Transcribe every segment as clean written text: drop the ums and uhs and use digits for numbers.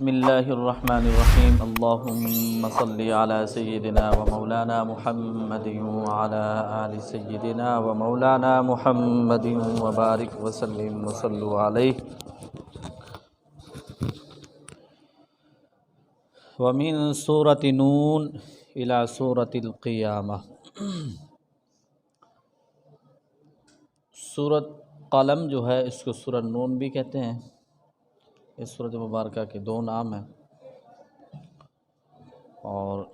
بسم اللہ الرحمن الرحیم اللہم صلی علی سیدنا و مولانا محمد وعلی آل سیدنا و مولانا محمد وبارک وسلم وصلو علیہ ومن سورۃ نون الی سورۃ القیامہ۔ سورۃ قلم جو ہے اس کو سورۃ نون بھی کہتے ہیں۔ اس سورۃ مبارکہ کے دو نام ہیں اور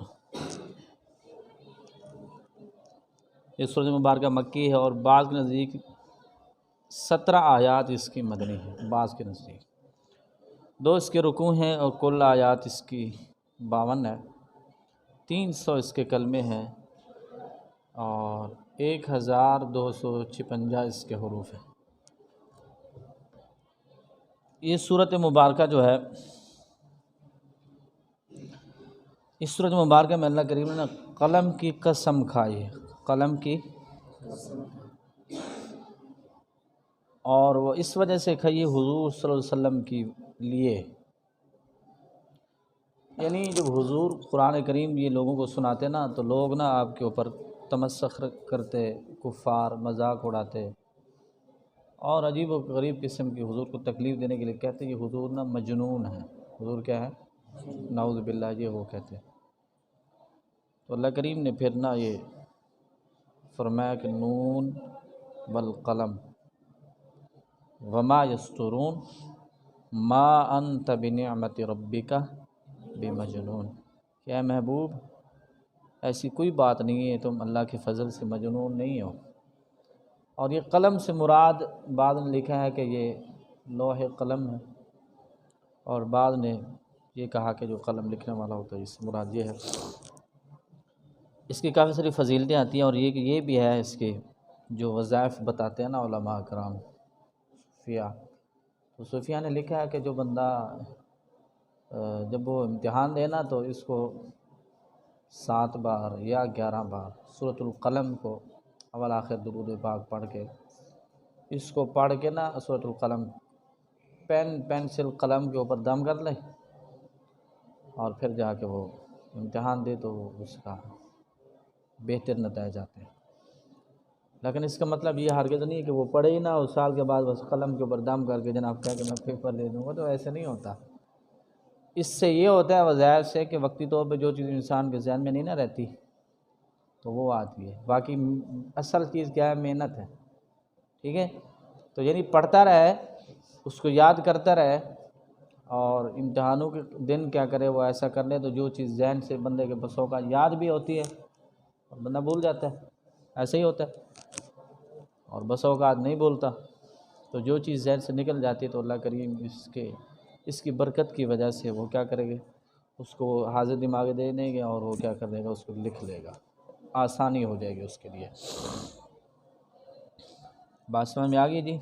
یہ سورۃ مبارکہ مکی ہے اور بعض کے نزدیک 17 آیات اس کی مدنی ہے، بعض کے نزدیک 2 اس کے رکوع ہیں اور کل آیات اس کی 52 ہے، 300 اس کے کلمے ہیں اور 1256 اس کے حروف ہیں۔ یہ سورۃ مبارکہ جو ہے، اس سورۃ مبارکہ میں اللہ کریم نے قلم کی قسم کھائی ہے، قلم کی، اور وہ اس وجہ سے کھائی حضور صلی اللہ علیہ وسلم کے لیے، یعنی جب حضور قرآن کریم یہ لوگوں کو سناتے نا تو لوگ نا آپ کے اوپر تمسخر کرتے، کفار مذاق اڑاتے اور عجیب و غریب قسم کی حضور کو تکلیف دینے کے لیے کہتے کہ حضور نا مجنون ہے، حضور کیا ہے، نعوذ باللہ، یہ وہ کہتے۔ تو اللہ کریم نے پھر نا یہ فرمایا کہ نون والقلم وما یسطرون ما انت بنعمت ربک بمجنون، کہ اے محبوب ایسی کوئی بات نہیں ہے، تم اللہ کے فضل سے مجنون نہیں ہو۔ اور یہ قلم سے مراد بعض نے لکھا ہے کہ یہ لوح قلم ہے اور بعض نے یہ کہا کہ جو قلم لکھنے والا ہوتا ہے اس سے مراد یہ ہے۔ اس کی کافی ساری فضیلتیں آتی ہیں اور یہ بھی ہے اس کے جو وظائف بتاتے ہیں نا علماء کرام صوفیاء، تو صوفیاء نے لکھا ہے کہ جو بندہ جب وہ امتحان دے نا تو اس کو 7 بار یا 11 بار سورۃ القلم کو اول آخر درود پاک پڑھ کے، اس کو پڑھ کے نا سورۃ القلم پینسل قلم کے اوپر دم کر لے اور پھر جا کے وہ امتحان دے تو اس کا بہتر نتائج آتے ہیں۔ لیکن اس کا مطلب یہ ہرگز نہیں ہے کہ وہ پڑھے ہی نہ اور سال کے بعد بس قلم کے اوپر دم کر کے جناب کہہ کہ میں پیپر دے دوں گا، تو ایسے نہیں ہوتا۔ اس سے یہ ہوتا ہے وظائف سے کہ وقتی طور پہ جو چیز انسان کے ذہن میں نہیں نہ رہتی تو وہ آتی ہے، باقی اصل چیز کیا ہے، محنت ہے، ٹھیک ہے۔ تو یعنی پڑھتا رہے، اس کو یاد کرتا رہے اور امتحانوں کے دن کیا کرے، وہ ایسا کر لے تو جو چیز ذہن سے بندے کے بسوں کا یاد بھی ہوتی ہے اور بندہ بھول جاتا ہے، ایسے ہی ہوتا ہے، اور بس اوقات نہیں بولتا، تو جو چیز ذہن سے نکل جاتی ہے تو اللہ کریم اس کی برکت کی وجہ سے وہ کیا کرے گے، اس کو حاضر دماغ دے دیں گے اور وہ کیا کر دے گا، اس کو لکھ لے گا، آسانی ہو جائے گی اس کے لیے۔ بات سمجھ میں آ گئی جی؟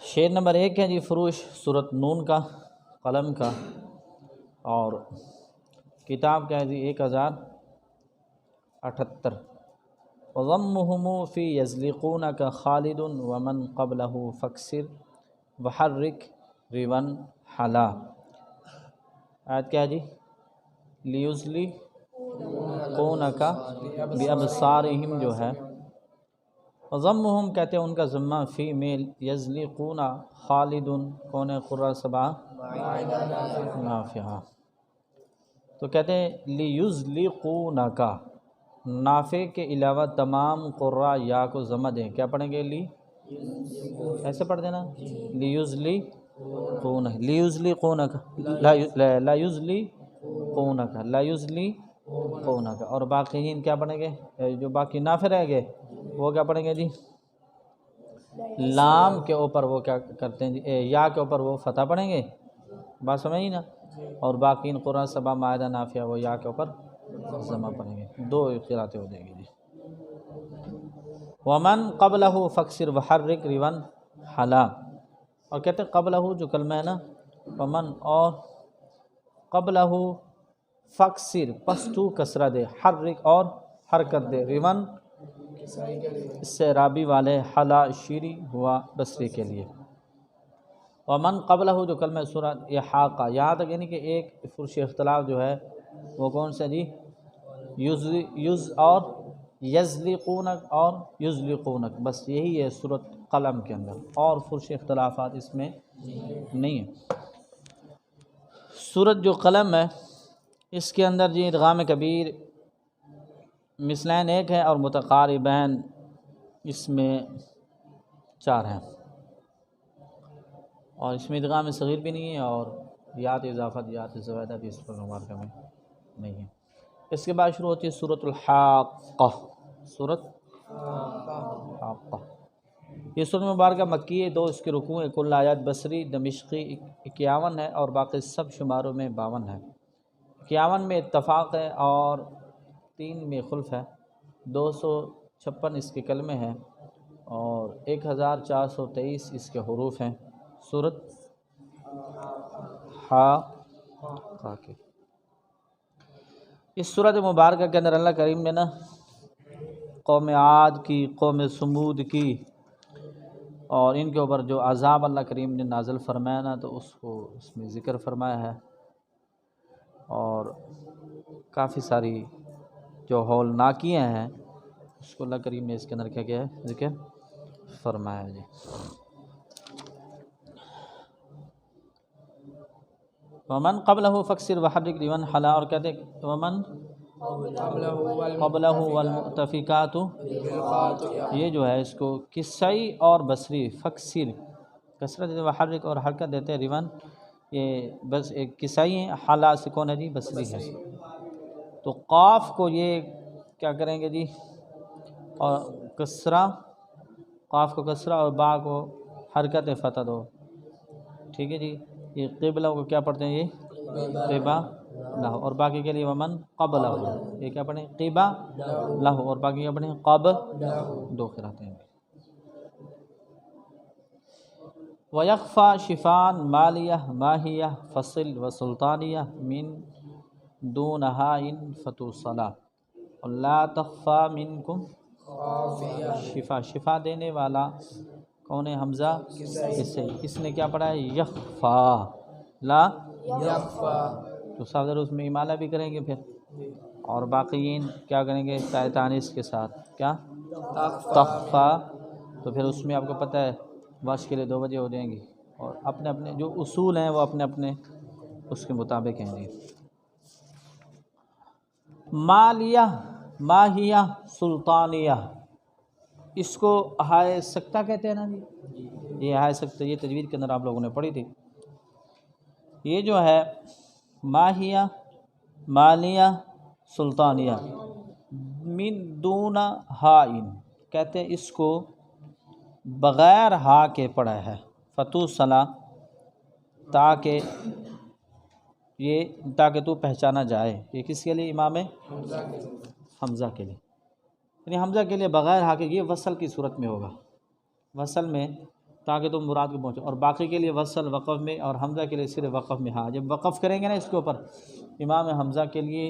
شعر نمبر 1 ہے جی، فروش سورۃ نون کا، قلم کا، اور کتاب کا ہے جی 1078۔ وَضَمُّهُمْ فِي يَزْلِقُونَكَ خَالِدٌ وَمَنْ قَبْلَهُ فَاكْسِرْ وَحَرِّكْ رِوًا حَلَا۔ آیت کیا ہے جی؟ لِيُزْلِقُونَكَ بِأَبْصَارِهِمْ جو ہے، وَضَمُّهُمْ کہتے ہیں ان کا ضمہ، فی میل، یزلقون خالد کون ہے، قرہ سبع نافعہ، تو کہتے ہیں لیُزْلِقُونَکَ، نافع کے علاوہ تمام قراء یا کو ضمہ دیں، کیا پڑھیں گے، لی، ایسے پڑھ دینا، لیُزْلِقُونَکَ اور باقیین کیا پڑھیں گے، جو باقی نافع رہ گئے وہ کیا پڑھیں گے جی، لام کے اوپر وہ کیا کرتے ہیں جی، یا کے اوپر وہ فتح پڑھیں گے، بات سمجھیں نا، اور باقی قرآن سبع مائدہ نافعہ وہ یا کے اوپر ضمہ پڑھیں گے، 2 قراتیں ہو جائیں گی جی۔ وَمَنْ قَبْلَهُ فَاكْسِرْ وَحَرِّكْ رِوًا حَلَا، اور کہتے ہیں قبلہ جو کلمہ ہے نا، ومن اور قبلہ فکسر پس تو کسرہ دے، حرک اور حرکت دے، ریون اس سے رابی والے، حلا شیری ہوا بصری کے لیے۔ ومن قبلہ جو کلمہ سورۃ احاقہ، یہاں تک یعنی کہ ایک فرش اختلاف جو ہے وہ کون سا جی؟ یز اور یزلقونک اور یزلقونک، بس یہی ہے سورۃ قلم کے اندر، اور فرش اختلافات اس میں نہیں ہیں۔ سورۃ جو قلم ہے اس کے اندر جی ادغام کبیر مثلین ایک ہے اور متقاربین اس میں 4 ہیں، اور اس میں ادغام صغیر بھی نہیں ہے اور یات اضافت یات زوائدہ بھی اس پر مبارکہ میں نہیں ہے۔ اس کے بعد شروع ہوتی ہے سورۃ الحاقہ، سورۃ الحاقہ۔ یہ سورۃ مبارکہ مکی ہے، 2 اس کے رکوع ہیں، کل آیات بصری دمشقی 51 ہے اور باقی سب شماروں میں 52 ہے۔ 51 میں اتفاق ہے اور 3 میں خلف ہے، 256 اس کے کلمے ہیں اور 1423 اس کے حروف ہیں۔ سورۃ حاقہ کے اس سورۃ مبارکہ کے اندر اللہ کریم نے نا قوم عاد کی، قوم سمود کی اور ان کے اوپر جو عذاب اللہ کریم نے نازل فرمایا نا تو اس کو اس میں ذکر فرمایا ہے، اور کافی ساری جو ہولناکیاں ہیں اس کو اللہ کریم نے اس کے اندر کیا کیا ہے؟ ذکر فرمایا جی۔ ومن قبلہ فکسر وحرک ریون حلا، اور کہتے ہیں ومن قبلہ والمؤتفقات، یہ جو ہے اس کو کسائی اور بصری فکسر کسرت دیتے، وحرک اور حرکت دیتے ہیں، ریون یہ بس ایک کسائی ہیں، حلا سے کون ہے جی؟ بصری ہے۔ تو قاف کو یہ کیا کریں گے جی؟ اور کسرہ، قاف کو کسرہ اور با کو حرکت فتح دو، ٹھیک ہے جی۔ یہ قبلہ کو کیا پڑھتے ہیں؟ یہ قبا لہو، اور باقی کے لیے ومن قبلہ، یہ کیا پڑھیں؟ قبا لہو، اور باقی کیا پڑھیں؟ قب، 2 قراتیں ہیں۔ وَيَخْفَى شِفَان مَالِيَةٌ مَاهِيَةٌ فَصِلْ وَسُلْطَانِيَةٌ مِن دُونَهَا فَتُوصَلَا وَلَا تَخْفَى مِنْكُمْ شفا، شفا دینے والا کون ہے؟ حمزہ، اس نے کیا پڑھا ہے؟ یخفا، لا یخفا، تو صادر اس میں امالہ بھی کریں گے پھر، اور باقیین کیا کریں گے؟ تانیث کے ساتھ کیا؟ تخفا، تو پھر اس میں آپ کو پتہ ہے واش کے لیے 2 وجہ ہو جائیں گی، اور اپنے اپنے جو اصول ہیں وہ اپنے اپنے اس کے مطابق ہیں جی۔ مالیہ، ماہیہ، سلطانیہ، اس کو ہائے سکتہ کہتے ہیں نا جی، یہ ہائے سکتہ، یہ تجوید کے اندر آپ لوگوں نے پڑھی تھی۔ یہ جو ہے ماہیہ، مالیہ، سلطانیہ، من دون ہائن، کہتے ہیں اس کو بغیر ہا کے پڑھا ہے، فتو صلا، تاکہ تو پہچانا جائے، یہ کس کے لیے؟ امام حمزہ کے لیے، یعنی حمزہ کے لیے بغیر ہا کے، یہ وصل کی صورت میں ہوگا، وصل میں تاکہ تم مراد کو پہنچو، اور باقی کے لیے وصل وقف میں، اور حمزہ کے لیے صرف وقف میں ہا۔ جب وقف کریں گے نا اس کے اوپر، امام حمزہ کے لیے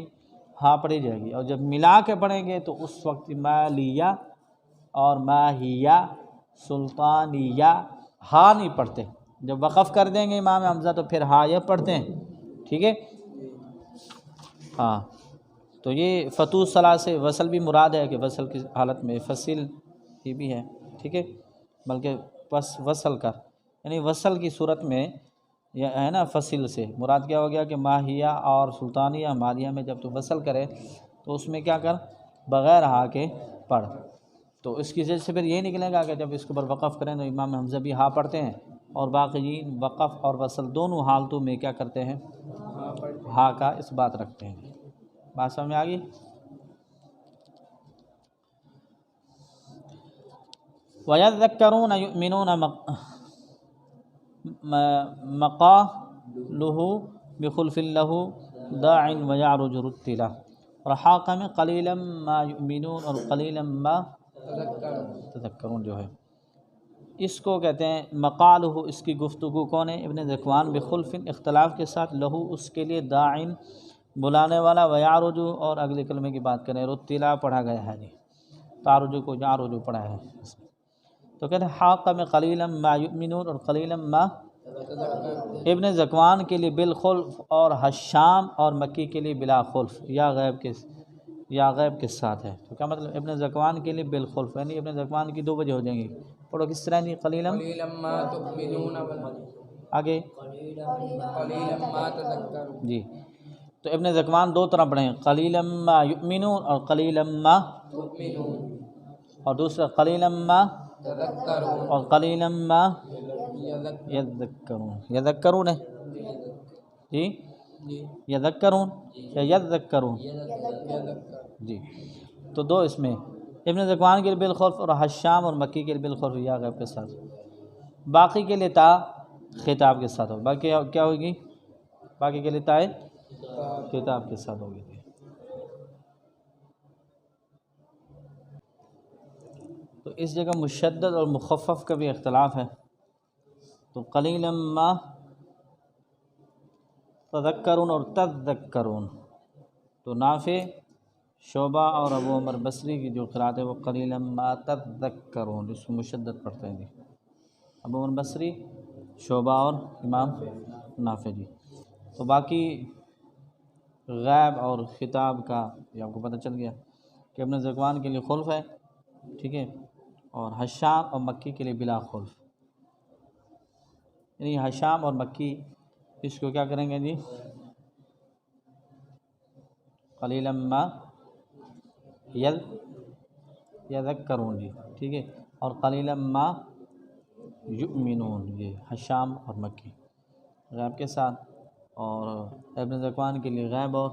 ہا پڑھی جائے گی، اور جب ملا کے پڑھیں گے تو اس وقت مالیہ اور ماہیہ، سلطانیہ، ہا نہیں پڑھتے، جب وقف کر دیں گے امام حمزہ تو پھر ہا یہ پڑھتے ہیں، ٹھیک ہے ہاں۔ تو یہ فتو صلاح سے وصل بھی مراد ہے کہ وصل کی حالت میں، فصل یہ بھی ہے، ٹھیک ہے، بلکہ پس وصل کر، یعنی وصل کی صورت میں یہ ہے نا، فصل سے مراد کیا ہو گیا کہ ماہیہ اور سلطانیہ، مالیہ میں جب تو وصل کرے تو اس میں کیا کر؟ بغیر ہا کے پڑھ، تو اس کی وجہ سے پھر یہ نکلے گا کہ جب اس کے اوپر وقف کریں تو امام حمزہ بھی ہا پڑھتے ہیں، اور باقیین وقف اور وصل دونوں حالتوں میں کیا کرتے ہیں؟ ہا کا اس بات رکھتے ہیں۔ بات سمجھ میں آ گئی؟ وَيَذَّكَّرُونَ يُؤْمِنُونَ مَقَالُهُ بِخُلْفٍ لَهُ دَاعٍ وَيَعْرُجُ رُتِّلَةً، اور حاقہ میں قلیلا ما یؤمنون اور قلیلا ما تذکرون جو ہے، اس کو کہتے ہیں مقالہ، اس کی گفتگو کون ہے؟ ابن ذکوان، بخلف اختلاف کے ساتھ، لہو اس کے لیے، داعٍ بلانے والا، ویعرجو اور اگلے کلمے کی بات کریں، رتلا پڑھا گیا ہے جی، تعرجو کو یعرجو پڑھا ہے اس میں۔ تو کہتے ہیں حاق میں قلیلا ما یؤمنون اور قلیلا ما، ابن ذکوان کے لیے بالخلف اور حشام اور مکی کے لیے بلا خلف، یا غیب کے ساتھ ہے۔ تو کیا مطلب ابن ذکوان کے لیے بالخلف، یعنی ابن ذکوان کی دو وجہ ہو جائیں گی۔ پڑھو کس طرح نہیں، قلیلا ما تؤمنون آگے قلیلا ما تذکرون۔ جی، تو ابن ذکوان دو طرح پڑھیں، قلیلا ما یؤمنون اور قلیلا ما، تؤمنون اور دوسرا قلیلا ما تذکرون اور قلیلا ما یذکرون۔ یذکرون ہے جی، جی یذکرون یا یذکرون یذکرون۔ جی، تو دو اس میں، ابن ذکوان کے لیے بالخلف اور حشام اور مکی کے لیے بالخلف یا غیب کے ساتھ، باقی کے لیے تا خطاب کے ساتھ ہوگی، باقی کیا ہوگی، باقی کے لیے تا خطاب کے ساتھ ہوگی۔ تو اس جگہ مشدد اور مخفف کا بھی اختلاف ہے۔ تو قلیلا ما تذکرون اور تذکرون، تو نافع، شعبہ اور ابو عمر بصری کی جو قرات ہے وہ قلیلا ما تذکرون، اس کو مشدد پڑھتے ہیں جی، ابو عمر بصری، شعبہ اور امام نافع جی۔ تو باقی غیب اور خطاب کا یہ آپ کو پتہ چل گیا کہ ابن ذکوان کے لیے خلف ہے، ٹھیک ہے، اور حشام اور مکی کے لیے بلا خلف، یعنی حشام اور مکی اس کو کیا کریں گے جی، قلیلا ما یذکرون جی، ٹھیک ہے، اور قلیلا ما یؤمنون، یہ حشام اور مکی غیب کے ساتھ، اور ابن ذکوان کے لیے غیب اور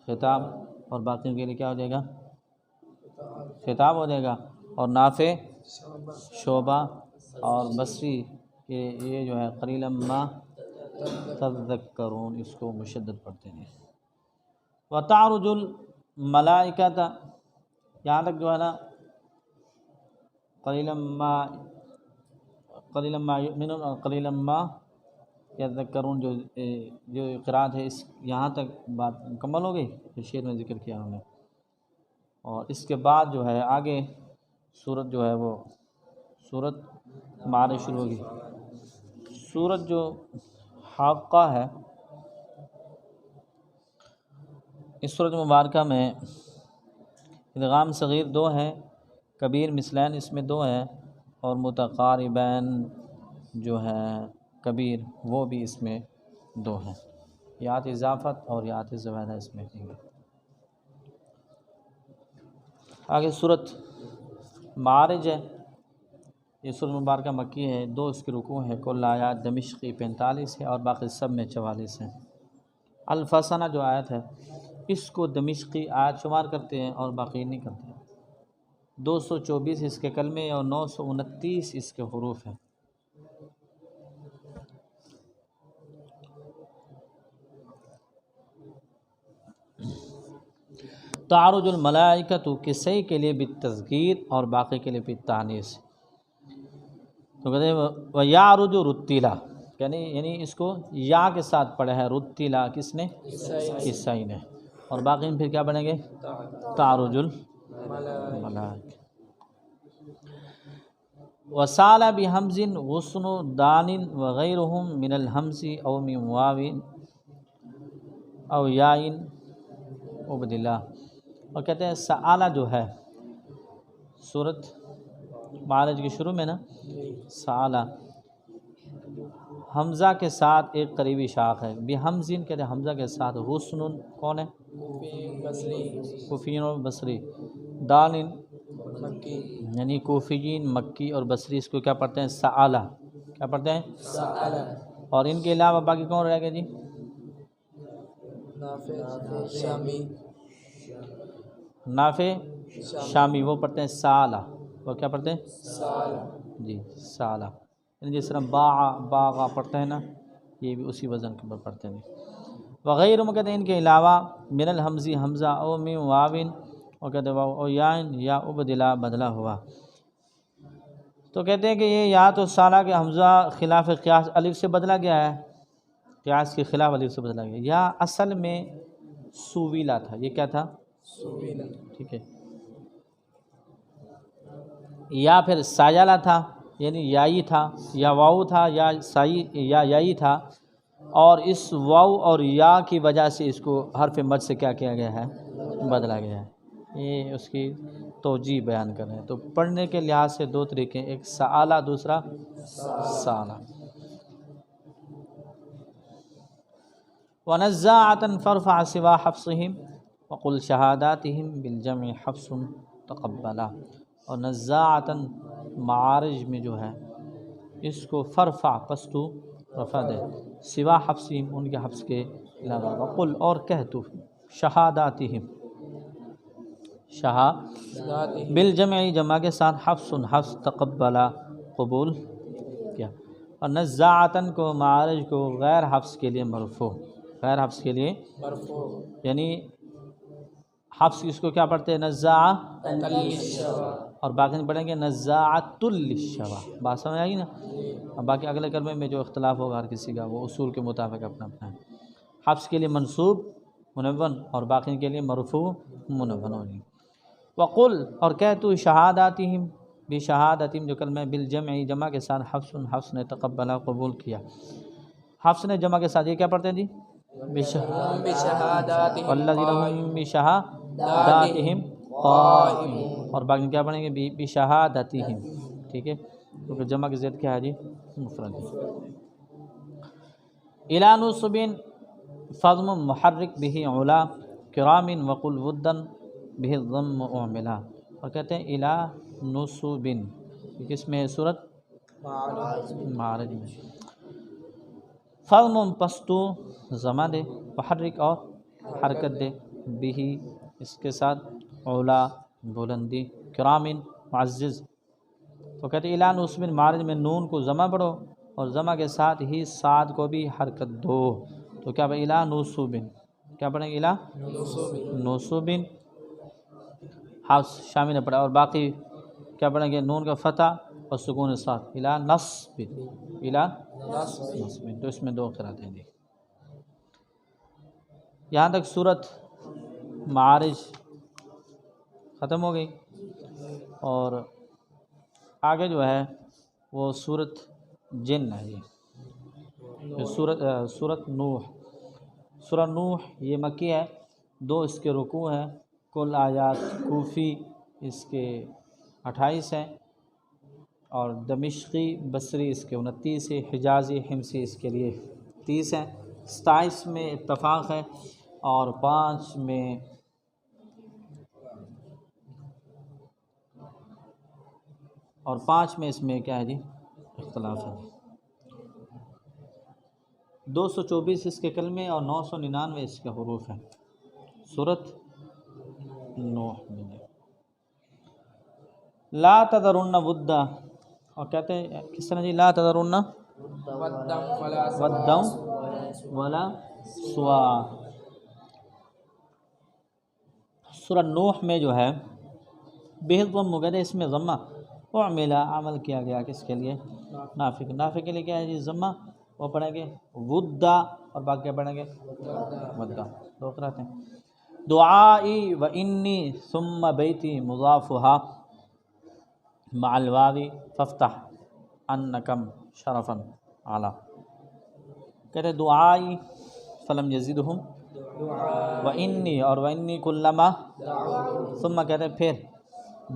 خطاب، اور باقیوں کے لیے کیا ہو جائے گا، خطاب ہو جائے گا، اور نافع، شعبہ اور بصری کہ یہ جو ہے قلیلا ما تذکرون، اس کو مشدد پڑھتے ہیں۔ وتعرج الملائکۃ، یہاں تک جو ہے نا قلیلا ما یؤمنون اور قلیلا ما یذکرون جو قرات ہے، اس یہاں تک بات مکمل ہو گئی، شعر میں ذکر کیا ہم نے، اور اس کے بعد جو ہے آگے سورت جو ہے وہ سورت معارج شروع ہوگی۔ سورت جو حاقہ ہے، اس سورت مبارکہ میں ادغام صغیر دو ہیں، کبیر مثلین اس میں دو ہیں، اور متقاربین جو ہے کبیر وہ بھی اس میں دو ہیں، یات اضافت اور یات زوائدہ اس میں ہیں۔ آگے سورت معارج ہے، یہ سورت مبارکہ مکی ہے، دو اس کے رکوع ہیں، کل آیات دمشقی 45 ہے اور باقی سب میں 44 ہیں۔ الفسنہ جو آیت ہے اس کو دمشقی آیت شمار کرتے ہیں اور باقی نہیں کرتے ہیں۔ 224 اس کے کلمے اور 929 اس کے حروف ہیں۔ تعرج الملائکۃ کسی کے لیے بالتذکیر اور باقی کے لیے بالتانیث، تو کہتے ہیں ویعرج رتیلا، یعنی اس کو یا کے ساتھ پڑھا ہے، رتیلا کس نے، کسائی نے، اور باقی میں پھر کیا بنیں گے، تعرج الملائکہ۔ وسال بحمز غصن دان وغیرهم من الحمز او من واو او یائن عبداللہ، اور کہتے ہیں سآلہ جو ہے سورت معارج کے شروع میں نا، سآلہ حمزہ کے ساتھ ایک قریبی شاخ ہے، بحمزین کہتے ہیں حمزہ کے ساتھ، غصن کون ہے، کوفیین و بصری، دان مکی یعنی کوفیین مکی اور بصری اس کو کیا پڑھتے ہیں، سآلہ، کیا پڑھتے ہیں، سآلہ، اور ان کے علاوہ باقی کون رہ گئے جی، نافع شامی، نافع شامی، وہ پڑھتے ہیں سالہ، وہ کیا پڑھتے ہیں، سالہ، جی سالہ، یعنی جس طرح باغا پڑھتے ہیں نا، یہ بھی اسی وزن کے اوپر پڑھتے ہیں۔ وغیرہ کہتے ہیں ان کے علاوہ، من الحمزی حمزہ او من واوین، اور کہتے ہیں واو او یائن یا ابدلا بدلا ہوا، تو کہتے ہیں کہ یہ یا تو سالہ کے حمزہ خلاف قیاس الف سے بدلا گیا ہے، قیاس کے خلاف الف سے بدلا گیا، یا اصل میں سویلا تھا، یہ کیا تھا؟ سویلا ٹھیک ہے. یا پھر سایالہ تھا یعنی یائی تھا، یا واؤ تھا یا سائی یا یائی تھا، اور اس واؤ اور یا کی وجہ سے اس کو حرف مد سے کیا کیا گیا ہے؟ بدلا گیا ہے. یہ اس کی توجیہ بیان کر رہے ہیں. تو پڑھنے کے لحاظ سے دو طریقے، ایک سآلہ دوسرا سالہ. وَنَزَّاعَةً فَارْفَعْ سِوَا حَفْصِهِمْ وَقُلْ شَهَادَاتِهِمْ بِالْجَمْعِ حَفْصٌ تَقَبَّلَا. اور نزاعتاً معارج میں جو ہے اس کو فرفع پس تو رفع دے، سوا حفصہم ان کے حفظ کے علاوہ، وقل اور کہہ تو شہاداتہم شہا بالجمع جمع کے ساتھ حفص حفظ تقبلا قبول کیا. اور نزاعتاً کو معارج کو غیر حفظ کے لیے مرفوع، غیر حفظ کے لیے مرفوع یعنی حفظ اس کو کیا پڑھتے ہیں؟ نزاع، اور باقی نہیں پڑھیں گے نزاعۃ للشوا. بات سمجھ آئی نا؟ اور باقی اگلے کلمے میں جو اختلاف ہوگا ہر کسی کا وہ اصول کے مطابق اپنا اپنا ہے. حفظ کے لیے منصوب منون اور باقی کے لیے مرفوع منون ہوگی. وقل اور کہہ تو شہاداتہم بشہادتہم جو کلمہ بالجمع جمع کے ساتھ حفص نے تقبلا قبول کیا. حفص نے جمع کے ساتھ یہ کیا پڑھتے ہیں جی؟ بشہاداتہم والذین هم بشہاداتہم قائمون. اور باقی کیا پڑھیں گے؟ بشہادتہم. ٹھیک ہے، کیونکہ جمع کی زید کیا ہے جی؟ مفرد. الی نصب فضم محرک به علا کرام وقل ودا به الضم اعملا. اور کہتے ہیں الی نصب، کس میں ہے صورت؟ معارج میں. فضم پس تو ضمہ دے، محرک اور حرکت دے، بھی اس کے ساتھ علا بلندی، کرام معزز. تو کہتے ہیں الی نصب معارج میں نون کو ضمہ پڑھو اور ضمہ کے ساتھ ہی صاد کو بھی حرکت دو. تو کیا پڑھیں؟ الی نصب، کیا پڑھیں گے؟ الی نصب. حفظ شامل نے پڑھا، اور باقی کیا پڑھیں گے؟ نون کا فتح اور سکون ساتھ، الی نصب، الی نصب. تو اس میں دو قرأتیں دی. یہاں تک صورت معارج ختم ہو گئی، اور آگے جو ہے وہ صورت جن ہے. یہ صورت نوح. سورہ نوح یہ مکی ہے، 2 اس کے رکوع ہیں. کل آیات کوفی اس کے 28 ہیں، اور دمشقی بصری اس کے 29 ہے، حجازی حمصی اس کے لیے 30 ہیں. 27 میں اتفاق ہے، اور 5 میں اس میں کیا ہے جی؟ اختلاف ہے. 224 اس کے کلمے اور 999 اس کے حروف ہیں سورت نوح میں. لا تذرن ودا، اور کہتے ہیں کس طرح جی؟ لا تذرن ودا ولا سوا. سورہ نوح میں جو ہے بے ضم وغیرہ اس میں ضمہ اعملا عمل کیا گیا. کس کے لیے؟ نافع کے لیے کیا ہے جی؟ ضمہ. وہ پڑھیں گے ودا، اور باقی پڑھیں گے ودا. دو قرأت ہیں. دعائی و انی ثم بیتی مضافها مع الواو فافتح انکم شرفا علی. کہتے ہیں دعائی فلم یزدہم و انی، اور و انی کلما، ثم کہتے ہیں پھر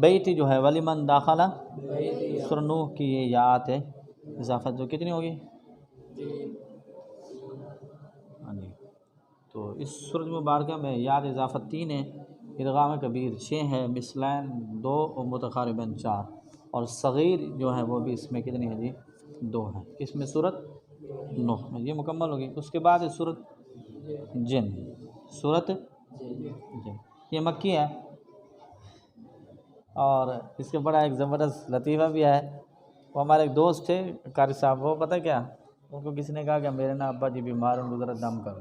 بیتی جو ہے ولمن داخلہ. سورہ نوح کی یہ یات ہے اضافت جو کتنی ہوگی؟ ہاں جی. تو اس سورۃ مبارکہ میں یاد اضافت 3 ہے، ادغام کبیر 6 ہے، مثلین 2 اور متقارباً 4، اور صغیر جو ہے وہ بھی اس میں کتنی ہے جی؟ 2 ہے. اس میں سورۃ نوح میں یہ مکمل ہوگی. اس کے بعد سورۃ جن. سورۃ جن یہ مکی ہے، اور اس کے بڑا ایک زبردست لطیفہ بھی ہے. وہ ہمارے ایک دوست تھے قاری صاحب، وہ پتہ کیا، ان کو کسی نے کہا کہ میرے نا ابا جی بیمار ہیں، ذرا دم کر.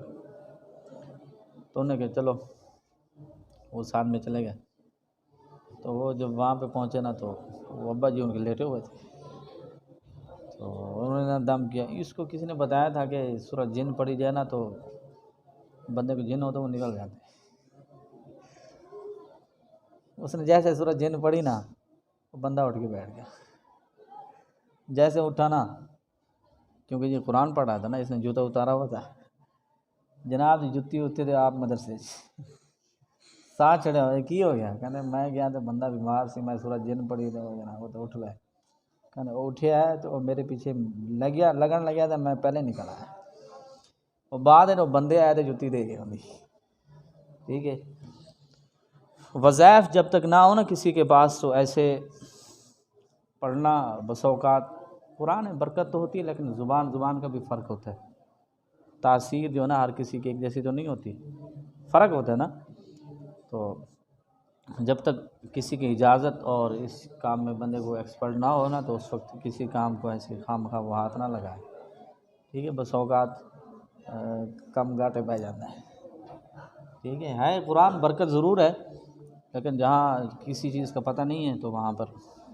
تو انہوں نے کہا چلو، وہ ساتھ میں چلے گئے. تو وہ جب وہاں پہ پہنچے نا تو وہ ابا جی ان کے لیٹے ہوئے تھے، تو انہوں نے دم کیا. اس کو کسی نے بتایا تھا کہ سورہ جن پڑھی جائے نا تو بندے کو جن ہوتا ہے وہ نکل جاتے ہیں. اس نے جیسے سورۃ جن پڑھی نا وہ بندہ اٹھ کے بیٹھ گیا، جیسے اٹھا نا، کیونکہ یہ قرآن پڑھ رہا تھا نا، اس نے جوتا اتارا ہوا تھا، جناب جتی اترے آپ مدرسے ساتھ چڑھے ہوئے کی ہو گیا، کہنے میں گیا تو بندہ بیمار سی، میں سورۃ جن پڑھی تو جناب وہ تو اٹھ گئے، کہنے وہ اٹھیا ہے تو وہ میرے پیچھے لگن لگیا تھا، میں پہلے نکل آیا، وہ بعد ہے وہ بندے آئے تو جتی دے گئے انہیں، ٹھیک ہے۔ وظائف جب تک نہ ہو نا کسی کے پاس تو ایسے پڑھنا بس اوقات قرآن برکت تو ہوتی ہے، لیکن زبان کا بھی فرق ہوتا ہے، تاثیر جو ہے نا ہر کسی کی ایک جیسی تو نہیں ہوتی، فرق ہوتا ہے نا، تو جب تک کسی کی اجازت اور اس کام میں بندے کو ایکسپرٹ نہ ہو نا تو اس وقت کسی کام کو ایسے خام خواہ وہ ہاتھ نہ لگائے، ٹھیک ہے، بس اوقات کم گاٹے پہ جاتا ہے، ٹھیک ہے قرآن برکت ضرور ہے، لیکن جہاں کسی چیز کا پتہ نہیں ہے تو وہاں پر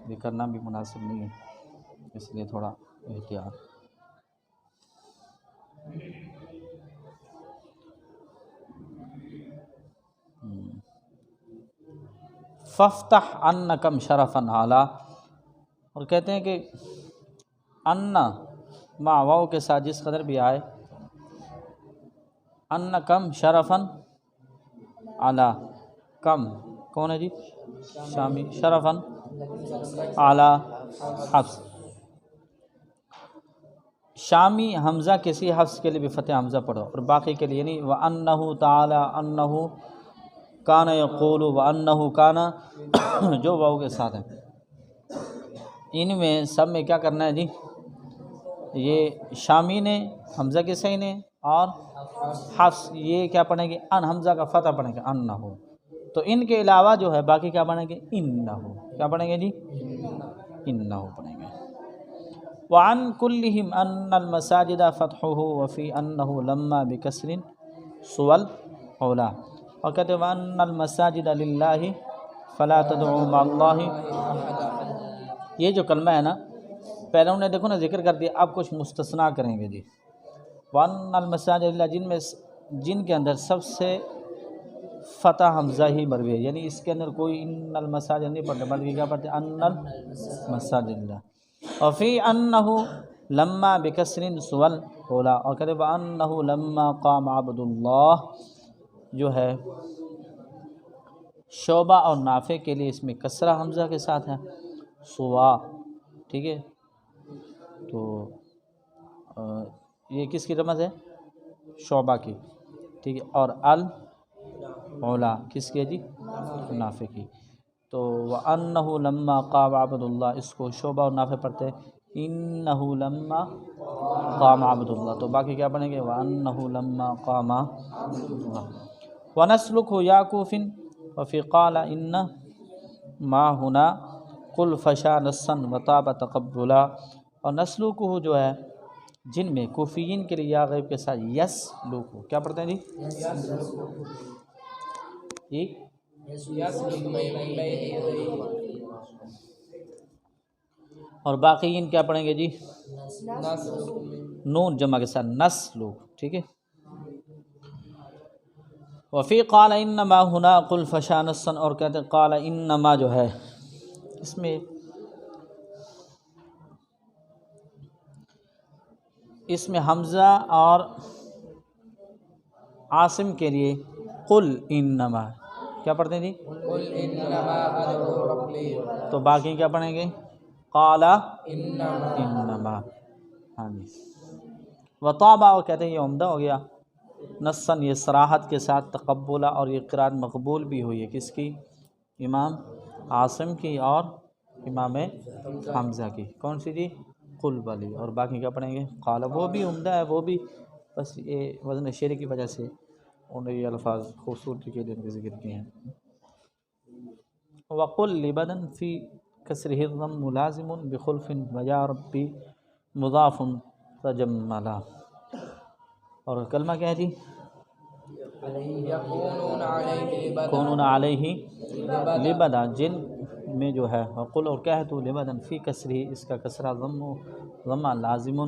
یہ کرنا بھی مناسب نہیں ہے، اس لیے تھوڑا احتیاط۔ ففتح انکم شرفا اعلیٰ، اور کہتے ہیں کہ ان مع واو کے ساتھ جس قدر بھی آئے، انکم شرفا اعلیٰ، کم کون ہے جی؟ شامی، شرفا اعلیٰ حفظ، شامی حمزہ کسی حفظ کے لیے بھی فتح حمزہ پڑھو، اور باقی کے لیے یعنی وَأَنَّهُ تَعَالَى أَنَّهُ كَانَ يَقُولُ وَأَنَّهُ كَانَ جو واو کے ساتھ ہیں، ان میں سب میں کیا کرنا ہے جی؟ یہ شامی نے، حمزہ کے صحیح نے اور حفظ یہ کیا پڑھیں گے؟ ان حمزہ کا فتح پڑھیں گے انہو، تو ان کے علاوہ جو ہے باقی کیا پڑھیں گے؟ انہو، کیا پڑھیں گے جی؟ انہو پڑھیں گے۔ وعن كلهم ان المساجد فتحه وفي انه لما بكسر سوى الاولى، اور کہتے ہیں وان المساجد للہ فلا تدعوا مع اللہ، یہ جو کلمہ ہے نا پہلے انہوں نے دیکھو نا ذکر کر دیا، اب کچھ مستثنا کریں گے جی۔ وان المساجد للہ، جن کے اندر سب سے فتح حمزہ ہی مروی ہے، یعنی اس کے اندر کوئی ان المساجد نہیں پڑھتے بلکہ کیا پڑھتے؟ ان المساجد للہ، وفی انہ لما بکسر سوى الاولى، اور کہتے ہیں وانہ لما قام عبد اللہ، جو ہے شعبہ اور نافع کے لیے اس میں کسرہ حمزہ کے ساتھ ہے، سوا، ٹھیک ہے، تو یہ کس کی رمز ہے؟ شعبہ کی، ٹھیک ہے، اور الاولیٰ کس کی ہے جی؟ نافع کی، تو وَأَنَّهُ لَمَّا قَامَ عَبْدُ اللَّهِ، اس کو شعبہ اور نافع پڑھتے ہیں إِنَّهُ لَمَّا قَامَ عَبْدُ اللَّهِ، تو باقی کیا پڑھیں گے؟ وَأَنَّهُ لَمَّا قَامَ اللَّهِ، وَنَسْلُكُهُ يَعْكُوفٍ وَفِي قَالَ إِنَّ مَا هُنَا قُلْ فَشَا نَسًّا وَطَابَ تَقَبُّلًا، اور نسلُكُهُ جو ہے جن میں کوفیین کے لیے یا غیب کے ساتھ یس لوکو، کیا پڑھتے ہیں جی؟ اور باقیین کیا پڑھیں گے جی؟ نون جمع کے ساتھ نس لوگ، ٹھیک ہے۔ وفی قال انما ہنا قل فشا نسن، اور کہتے ہیں قال انما جو ہے اس میں حمزہ اور عاصم کے لیے قل انما کیا پڑھتے ہیں جی؟ قل انما ادعو ربی، تو باقی کیا پڑھیں گے؟ قال انما، ہاں جی۔ وطابہ، اور کہتے ہیں یہ عمدہ ہو گیا، نصاً یہ صراحت کے ساتھ، تقبلہ، اور یہ قرآن مقبول بھی ہوئی ہے کس کی؟ امام عاصم کی اور امام حمزہ کی، کون سی جی؟ قل والی، اور باقی کیا پڑھیں گے؟ قال، وہ بھی عمدہ ہے، وہ بھی بس یہ وزن شعری کی وجہ سے انہوں نے یہ الفاظ خوبصورتی کے لیے ذکر کیے ہیں۔ وقل لبدن فی کسرہ الضم ملازم بخلف ویا ربی مضاف تجملا، اور کلمہ کیا ہے جی؟ کونون علیہ لبدا، جن میں جو ہے وقل، اور کیا ہے تو لبدن فی کسرہ، اس کا کسرہ ضمہ لازم،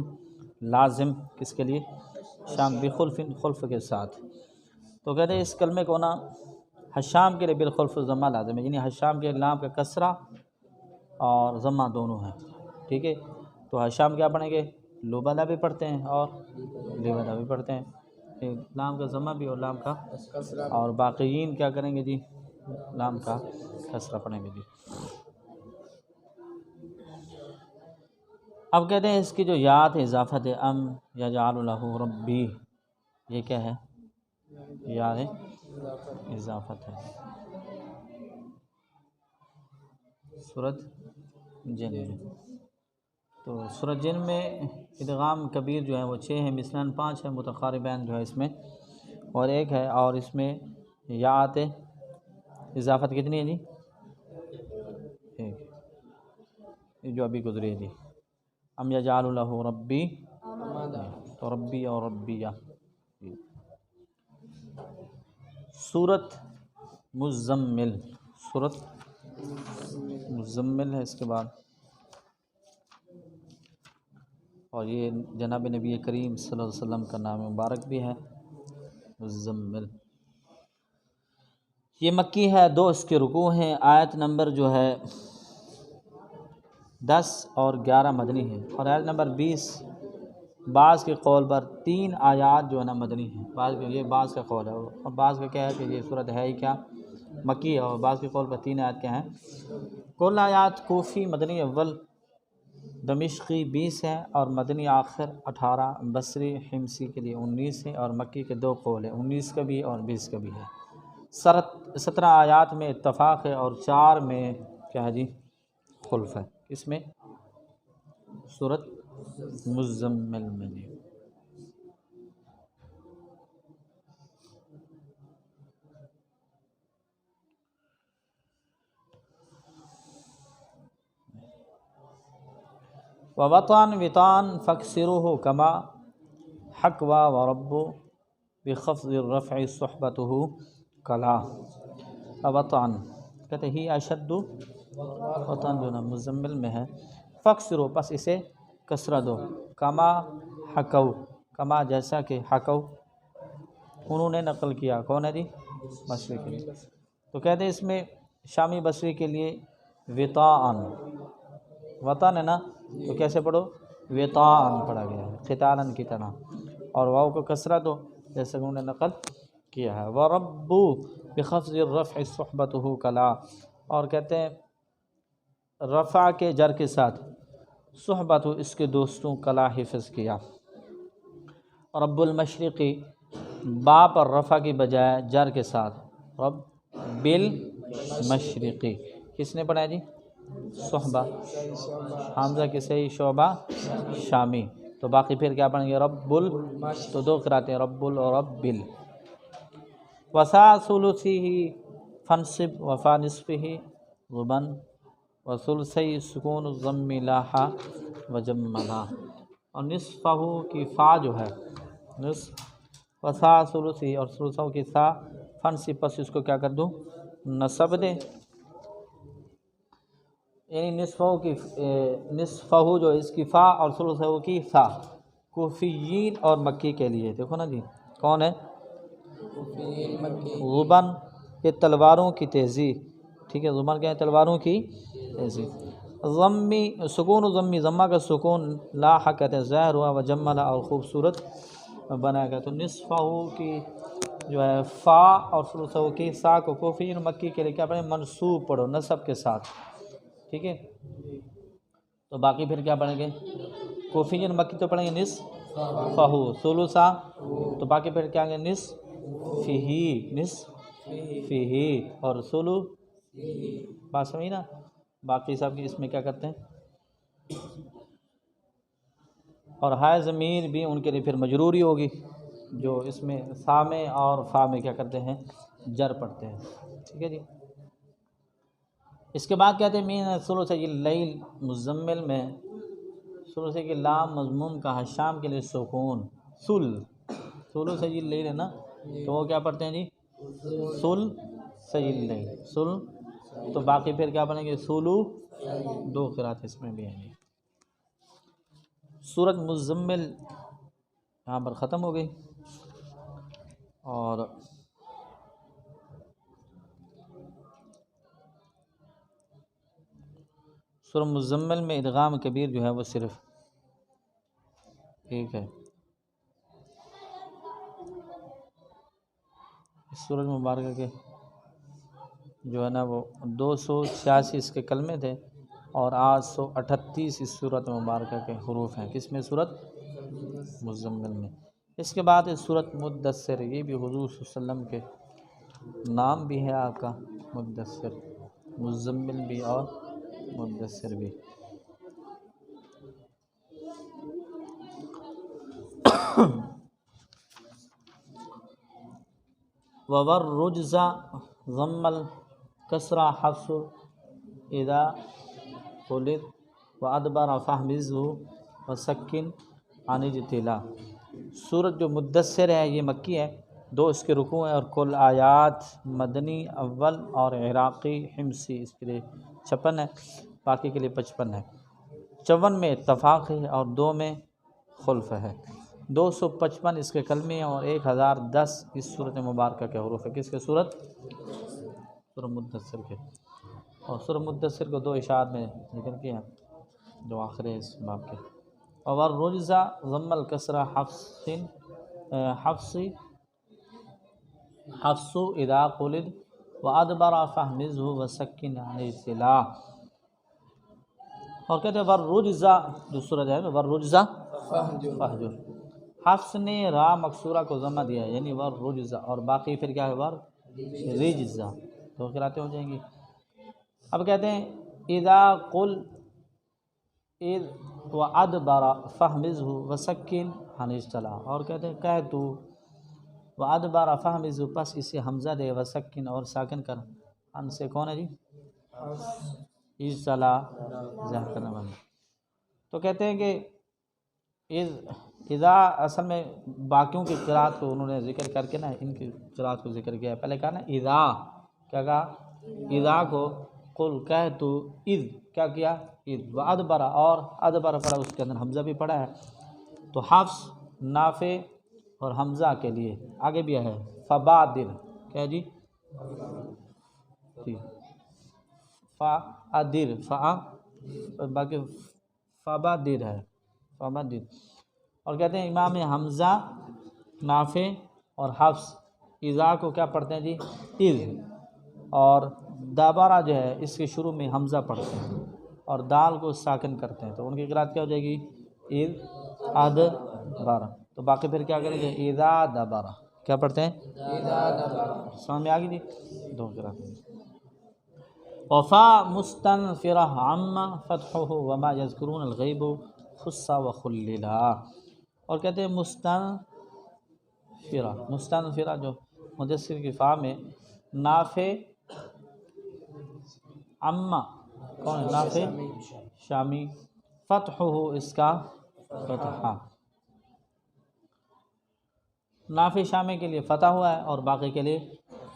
لازم کس کے لیے؟ شام بخلف، خلف کے ساتھ، تو کہتے ہیں اس کلمے کو نا حشام کے لیے بالخلف ضمہ لازم ہے، یعنی حشام کے لام کا کسرہ اور ضمہ دونوں ہیں، ٹھیک ہے۔ تو حشام کیا پڑھیں گے؟ لبدا بھی پڑھتے ہیں اور لبدا بھی پڑھتے ہیں، لام کا ضمہ بھی اور لام کا، اور باقیین کیا کریں گے جی؟ لام کا کسرہ پڑھیں گے جی۔ اب کہتے ہیں اس کی جو یاد اضافت ام یجعل لہ ربی، یہ کیا ہے؟ یاد اضافت ہے سورۃ جن میں۔ تو سورۃ جن میں ادغام کبیر جو ہے وہ 6 ہے، مثلاً 5 ہے، متقاربین جو ہے اس میں، اور 1 ہے، اور اس میں یاد اضافت کتنی ہے جی؟ 1، یہ جو ابھی گزری ہے جی، ام یجعل لہ ربی، تو ربی اور ربیہ۔ سورۃ مزمل، سورۃ مزمل ہے اس کے بعد، اور یہ جناب نبی کریم صلی اللہ علیہ وسلم کا نام مبارک بھی ہے مزمل۔ یہ مکی ہے، 2 اس کے رکوع ہیں، آیت نمبر جو ہے 10 اور 11 مدنی ہے، اور آیت نمبر 20 بعض کے قول پر 3 آیات جو ہے نا مدنی ہیں، یہ بعض کا قول ہے، اور بعض کا کیا ہے کہ یہ صورت ہے ہی کیا مکی ہے، اور بعض کے قول پر 3 آیات کیا ہیں کل آیات کوفی مدنی اول دمشقی 20 ہے، اور مدنی آخر 18، بصری حمصی کے لیے 19 ہے، اور مکی کے 2 قول ہیں، 19 کا بھی اور 20 کا بھی ہے۔ 17 آیات میں اتفاق ہے، اور 4 میں کیا ہے جی خلف ہے، اس میں سورۃ مزمل میں جی۔ ووطن وطان فاکسروہ کما حکوا ورب بخفض الرفع صحبتہ کلا۔ وطن کہتے ہی اشد، وطن جو نا مزمل میں ہے، فاکسرو پس اسے کسرہ دو، کما حکو، کما جیسا کہ حکو انہوں نے نقل کیا، کون ہے جی؟ بصری کے لیے۔ تو کہتے ہیں اس میں شامی بصری کے لیے وطاءً، وطن ہے نا تو کیسے پڑھو؟ وطاءً پڑھا گیا ہے، قتالاً کی طرح، اور واو کو کسرہ دو جیسے انہوں نے نقل کیا ہے۔ وَرَبُّ بِخَفْضِ الرَّفْعِ صُحْبَتُهُ کلا، اور کہتے ہیں رفع کے جر کے ساتھ صحبت اس کے دوستوں کلا حفظ کیا۔ رب المشرقی با پر رفع کی بجائے جر کے ساتھ رب بالمشرقی، کس نے پڑھا جی؟ صحبہ، حمزہ کے صحیح شعبہ شامی، تو باقی پھر کیا پڑھیں گے؟ رب ال، تو 2 قرأتیں ہیں، رب ال اور رب ال۔ وسا ثلثہ فانصب وفا نصفہ غبن وثلثی سکون الضم لاحا وجملا، اور نصفہ کی فا جو ہے نصف، وسا ثلثی اور ثلثہ کی سا، فانصب پس اس کو کیا کر دوں؟ نصب دے، یعنی نصفہ جو اس کی فا اور ثلثہ کی فا، کوفیین اور مکی کے لیے، دیکھو نا جی کون ہے؟ غبن، یہ تلواروں کی تیزی، ٹھیک ہے، غبن کیا ہے؟ تلواروں کی تیزی۔ ضمی، سکون ضمی، ضمہ کا سکون، لاحہ کہتے ہیں ظاہر ہوا، وجملہ اور خوبصورت بنایا گیا۔ تو نصفہ کی جو ہے فا اور ثلثہ کی سا کو کوفیین مکی کے لیے کیا پڑھیں؟ منصوب پڑھو نصب کے ساتھ، ٹھیک ہے۔ تو باقی پھر کیا پڑھیں گے؟ کوفیین مکی تو پڑھیں گے نصفہ، ثلثہ، تو باقی پھر کیا آئیں گے؟ نصفہ اور ثلث، بات سمجھی نا؟ باقی سب کی اس میں کیا کرتے ہیں؟ اور ہائے ضمیر بھی ان کے لیے پھر مجروری ہوگی، جو اس میں سا میں اور فا میں کیا کرتے ہیں؟ جر پڑھتے ہیں، ٹھیک ہے جی۔ اس کے بعد کہتے ہیں مین ثلثی اللیل، مزمل میں ثلثی کی لام مضموم کا حشام کے لیے سکون، ثلثی اللیل ہے نا، تو وہ کیا پڑھتے ہیں جی؟ ثلثی اللیل، تو باقی پھر کیا پڑھیں گے؟ ثلو، 2 قرأت اس میں بھی ہیں۔ سورۃ مزمل یہاں پر ختم ہو گئی، اور سورہ مزمل میں ادغام کبیر جو ہے وہ صرف ایک ہے. اس سورۃ مبارکہ کے جو ہے نا وہ 286 اس کے کلمے تھے اور 838 اس سورۃ مبارکہ کے حروف ہیں. کس میں؟ سورۃ مزمل میں. اس کے بعد اس سورۃ مدثر، یہ بھی حضور صلی اللہ علیہ وسلم کے نام بھی ہے آپ کا مدثر، مزمل بھی اور مدثر بھی. وَوَالرُّجْزَ ضم الكسرى حفص اذا قلد وادبر فاحمزه وسکن عن اجتلا. سورت جو مدثر ہے یہ مکی ہے، 2 اس کے رکوع ہیں اور کل آیات مدنی اول اور عراقی حمصی اس کے لیے 56 ہے، باقی کے لیے 55 ہے. 54 میں اتفاق ہے اور 2 میں خلف ہے. 255 اس کے کلمے اور 1010 اس صورت مبارکہ کے حروف ہے. کس کے؟ سورہ مدثر کے. اور سورہ مدثر کو 2 اشاعت میں ذکر کیا جو آخر ہے اس باب کے. اور رجزہ ضم الکسرہ حفص اذا قلد وادبر فاحمزه وسکن عن اجتلا. اور کہتے ہیں ورجزہ جو سورج ہے ورجزہ فہجر. حفص نے را مکسورہ کو ضمہ دیا ہے یعنی ورجزہ، اور باقی پھر کیا ہے ورجزہ، تو قراتیں ہو جائیں گی. اب کہتے ہیں اذا قل اذ وادبر فاحمزه وسکن عن اجتلا. اور کہتے ہیں کہہ تو وادبر فاحمزه، پس اسے حمزہ دے، وسکن اور ساکن کر. ان سے کون ہے جی؟ اجتلا ظاہر کرنے والا. تو کہتے ہیں کہ اذا اصل میں باقیوں کی قرات کو انہوں نے ذکر کر کے نا ان کی قرات کو ذکر کیا ہے. پہلے کہا نا اذا، کیا کہا؟ اذا کو قل کہہ تو، اذ کیا کیا؟ اذ. وادبر اور ادبر پڑھا، اس کے اندر حمزہ بھی پڑھا ہے. تو حفص، نافع اور حمزہ کے لیے آگے بھی ہے فبادر، کیا جی؟ فادر، باقی فبادر ہے، فبادر. اور کہتے ہیں امام حمزہ، نافع اور حفص اذا کو کیا پڑھتے ہیں جی؟ اذ. اور دابارہ جو ہے اس کے شروع میں حمزہ پڑھتے ہیں اور دال کو ساکن کرتے ہیں، تو ان کی قرات کیا ہو جائے گی؟ اذ ادبر. تو باقی پھر کیا کریں گے؟ اذا دبر. کیا پڑھتے ہیں؟ سمجھ میں آ گئی جی؟ 2 قرات. وفا مستنفرہ عم فتحہ وما یذکرون الغیب خص وخللا. اور کہتے ہیں مستنفرہ جو مدثر کی فا میں نافع عم، کون ہے؟ نافع شامی، فتحہ اس کا فتحہ، نافع شامی کے لیے فتح ہوا ہے اور باقی کے لیے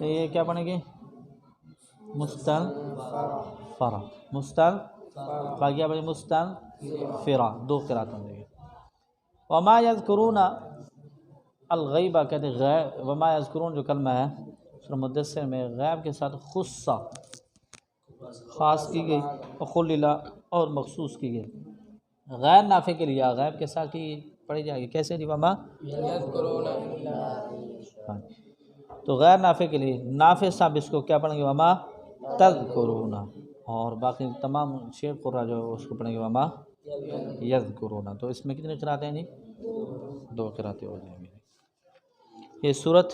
یہ کیا پڑھیں گے؟ مستنفرہ، باقی آپ مستنفرہ. 2 قرات ہوں گے. وما یذکرون الغیبہ، کہتے ہیں غیب. وما یذکرون جو کلمہ ہے سورہ مدثر میں غیب کے ساتھ خصہ خاص کی گئی، وخللا اور مخصوص کی گئی. غیر نافع کے لیے غیب کے ساتھ ہی پڑھی جائے گی. کیسے جی؟ وما یذکرون تو غیر نافع کے لیے نافع صاحب اس کو کیا پڑھیں گے؟ وما تذکرون. اور باقی تمام شیخ قرہ جو اس کو پڑھیں گے وما یذکرون. تو اس میں کتنے قراتیں ہیں جی؟ 2 قراتیں ہو جائیں گی. یہ سورت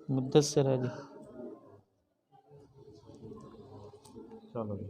مدثر ہے جی. چلو جی.